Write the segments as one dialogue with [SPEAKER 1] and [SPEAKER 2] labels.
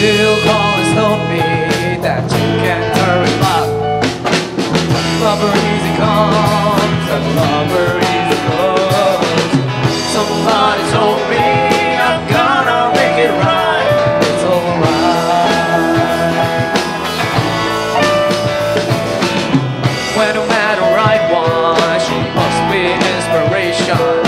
[SPEAKER 1] Phil Collins told me that you can turn back. Lover easy comes and lover easy goes. Somebody told me I'm gonna make it right. It's alright. When no matter right one, she must be inspiration.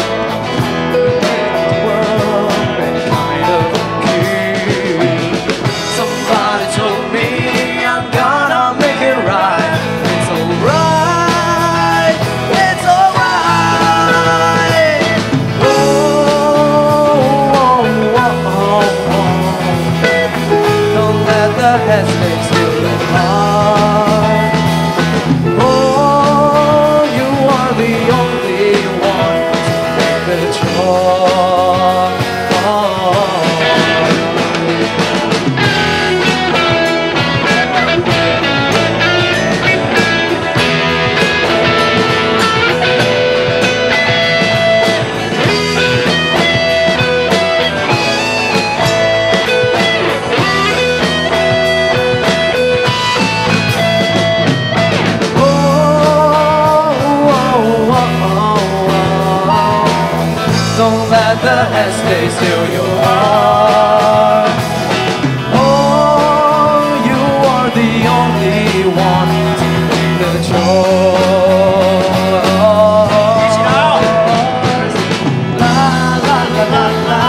[SPEAKER 1] Hesitates to your heart. Oh, you are the only one to make the choice. Don't let the hesitate steal your heart. Oh, you are the only one to make the choice. La la la la la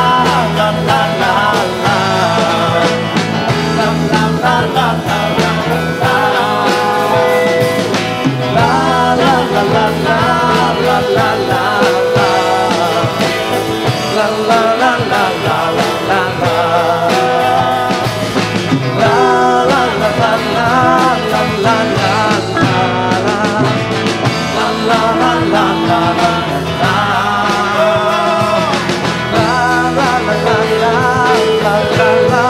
[SPEAKER 1] la la la la. La la la la la la la. La la la la la la la la. La la la la la la la la. La la la la la la la la la. La la la la la la la. La la la la la la la la.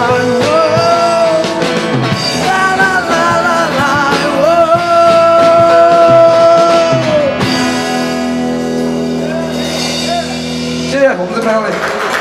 [SPEAKER 1] La la la la la. Cheers, 我们这边位。